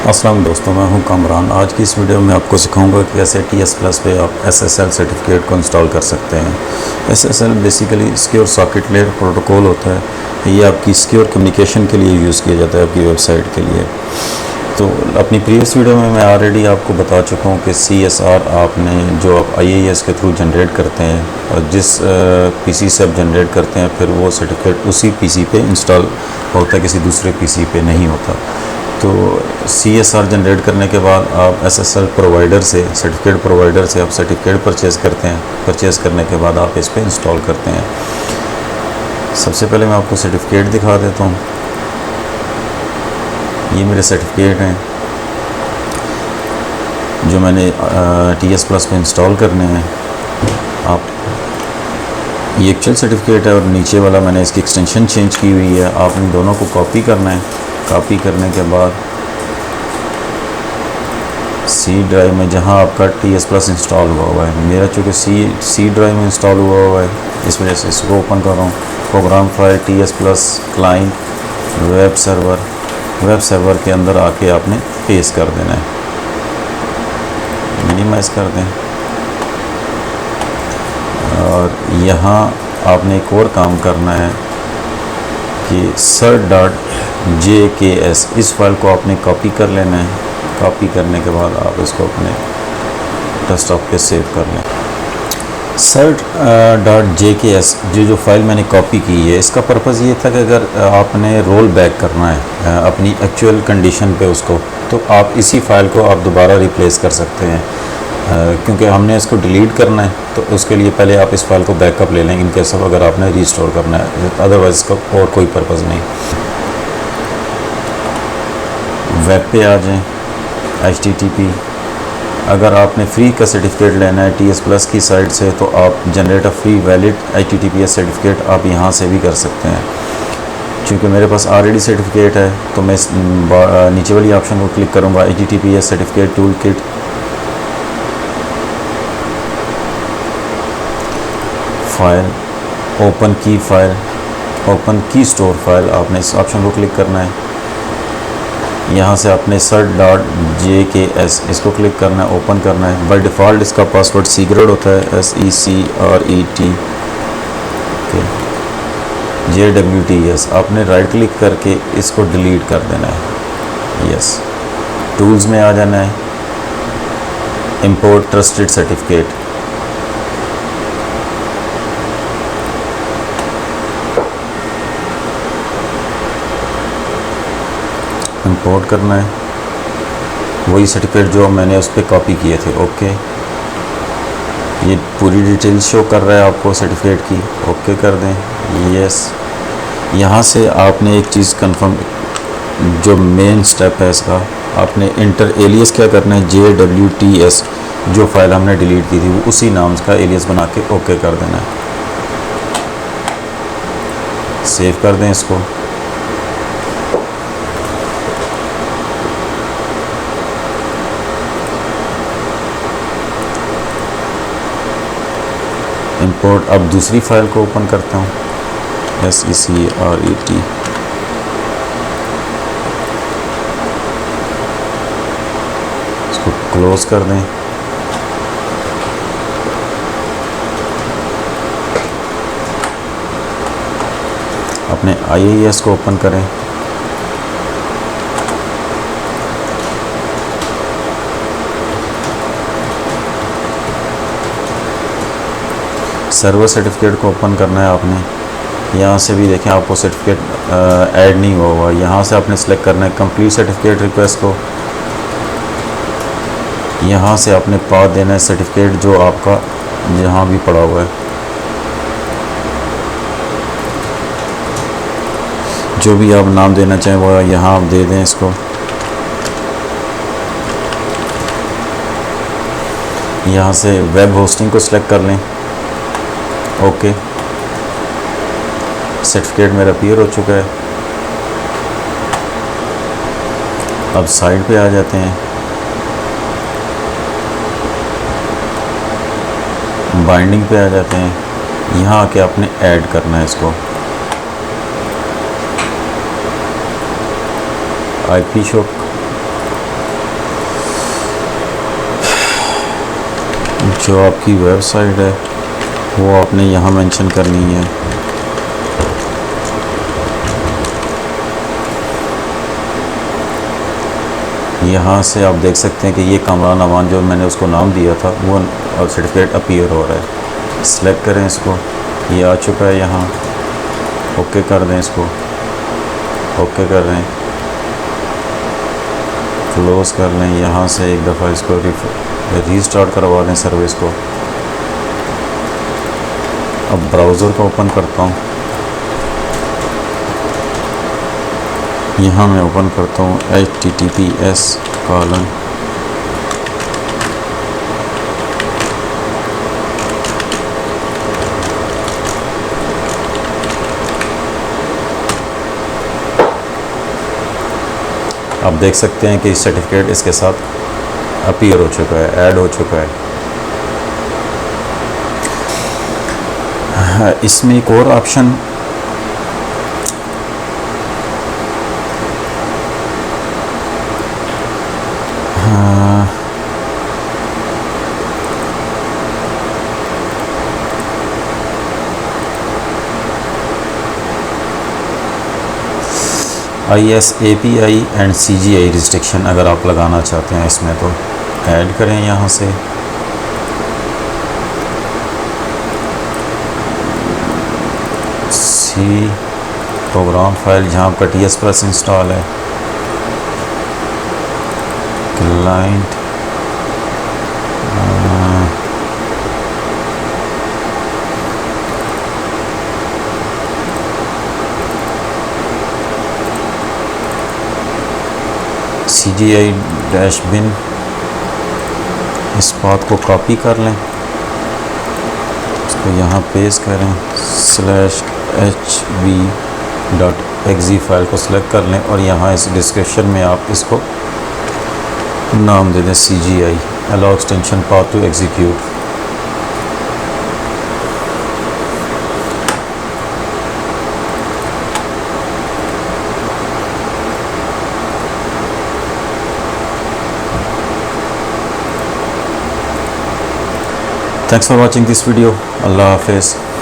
अस्सलाम दोस्तों, मैं हूं कामरान। आज की इस वीडियो में आपको सिखाऊंगा कि कैसे TS+ पे आप SSL सर्टिफिकेट को इंस्टॉल कर सकते हैं। SSL basically secure socket layer protocol होता है। ये आपकी सिक्योर कम्युनिकेशन के लिए यूज़ किया जाता है, आपकी वेबसाइट के लिए। तो अपनी प्रीवियस वीडियो में मैं ऑलरेडी आपको बता चुका हूँ कि CSR आपने जो आप IIS के थ्रू जनरेट करते हैं और जिस PC से आप जनरेट करते हैं, फिर वो सर्टिफिकेट उसी PC पे इंस्टॉल होता है, किसी दूसरे PC पे नहीं होता। तो CSR जनरेट करने के बाद आप SSL प्रोवाइडर से, सर्टिफिकेट प्रोवाइडर से आप सर्टिफिकेट परचेज़ करते हैं। परचेज़ करने के बाद आप इस पर इंस्टॉल करते हैं। सबसे पहले मैं आपको सर्टिफिकेट दिखा देता हूँ। ये मेरे सर्टिफिकेट हैं जो मैंने TS+ पे इंस्टॉल करने हैं। आप ये एक्चुअल सर्टिफिकेट है और नीचे वाला मैंने इसकी एक्सटेंशन चेंज की हुई है। आपने दोनों को कॉपी करना है। कॉपी करने के बाद C ड्राइव में जहां आपका TS+ इंस्टॉल हुआ है, मेरा चूँकि C ड्राइव में इंस्टॉल हुआ है, इस वजह से इसको ओपन कर रहा हूँ। Program file TS+ client web server के अंदर आके आपने पेस्ट कर देना है। मिनिमाइज़ कर दें और यहाँ आपने एक और काम करना है कि cert.jks इस फाइल को आपने कॉपी कर लेना है। कॉपी करने के बाद आप इसको अपने डेस्कटॉप पे सेव कर लें। cert.jks जो फाइल मैंने कॉपी की है, इसका पर्पज़ ये था कि अगर आपने रोल बैक करना है अपनी एक्चुअल कंडीशन पे उसको, तो आप इसी फाइल को आप दोबारा रिप्लेस कर सकते हैं। क्योंकि हमने इसको डिलीट करना है, तो उसके लिए पहले आप इस फाइल को बैकअप ले लें इनकेस ऑफ अगर आपने रीस्टोर करना है, अदरवाइज़ इसका और कोई पर्पज़ नहीं। वेब पे आ जाएं, HTTP। अगर आपने फ्री का सर्टिफिकेट लेना है TS+ की साइट से, तो आप generate a free valid HTTPS certificate आप यहाँ से भी कर सकते हैं। क्योंकि मेरे पास ऑलरेडी सर्टिफिकेट है, तो मैं नीचे वाली ऑप्शन को क्लिक करूँगा, HTTPS certificate tool kit. File, open की फाइल, ओपन की स्टोर फाइल, आपने इस ऑप्शन को क्लिक करना है। यहाँ से आपने cert.jks इसको क्लिक करना है, ओपन करना है। बाय डिफ़ॉल्ट इसका पासवर्ड सीक्रेट होता है, SECRET JWTS। आपने राइट क्लिक करके इसको डिलीट कर देना है। यस, टूल्स में आ जाना है, इंपोर्ट ट्रस्टेड सर्टिफिकेट। इंपोर्ट करना है वही सर्टिफिकेट जो मैंने उस पर कॉपी किए थे। ओके, ये पूरी डिटेल शो कर रहा है आपको सर्टिफिकेट की। ओके कर दें। यस, यहाँ से आपने एक चीज़ कंफर्म, जो मेन स्टेप है इसका, आपने इंटर एलियस क्या करना है, JWTS जो फाइल हमने डिलीट की थी वो उसी नाम का एलियस बना के ओके कर देना है। सेव कर दें इसको। इंपोर्ट, अब दूसरी फाइल को ओपन करता हूँ, SECRET। इसको क्लोज कर दें। अपने IIS को ओपन करें। सर्वर सर्टिफिकेट को ओपन करना है आपने। यहाँ से भी देखें आपको सर्टिफिकेट ऐड नहीं हुआ हुआ। यहाँ से आपने सेलेक्ट करना है कंप्लीट सर्टिफिकेट रिक्वेस्ट को। यहाँ से आपने पाथ देना है सर्टिफिकेट जो आपका जहाँ भी पड़ा हुआ है, जो भी आप नाम देना चाहें वो यहाँ आप दे दें इसको। यहाँ से वेब होस्टिंग को सिलेक्ट कर लें। ओके, सर्टिफिकेट मेरा अपीयर हो चुका है। अब साइड पे आ जाते हैं, बाइंडिंग पे आ जाते हैं। यहाँ आके आपने ऐड करना है इसको। IP शो जो आपकी वेबसाइट है वो आपने यहाँ मेंशन करनी है। यहाँ से आप देख सकते हैं कि ये कामरान अमान जो मैंने उसको नाम दिया था वो सर्टिफिकेट अपीयर हो रहा है। सिलेक्ट करें इसको, ये आ चुका है यहाँ। ओके कर दें इसको, ओके कर दें, क्लोज कर लें। यहाँ से एक दफ़ा इसको रीस्टार्ट करवा लें सर्विस को। अब ब्राउज़र को ओपन करता हूँ। यहाँ मैं ओपन करता हूँ https:// आप देख सकते हैं कि सर्टिफिकेट इसके साथ अपीयर हो चुका है, ऐड हो चुका है। इसमें एक और option ISAPI and CGI restriction अगर आप लगाना चाहते हैं इसमें तो ऐड करें यहाँ से। सी प्रोग्राम फाइल जहाँ आपका TS+ इंस्टॉल है, क्लाइंट CGI-bin, इस बात को कॉपी कर लें, इसको यहाँ पेस्ट करें, /hv.exe फाइल को सिलेक्ट कर लें और यहाँ इस डिस्क्रिप्शन में आप इसको नाम दे दें CGI allow extension path to execute। Thanks for watching this video. Allah Hafiz.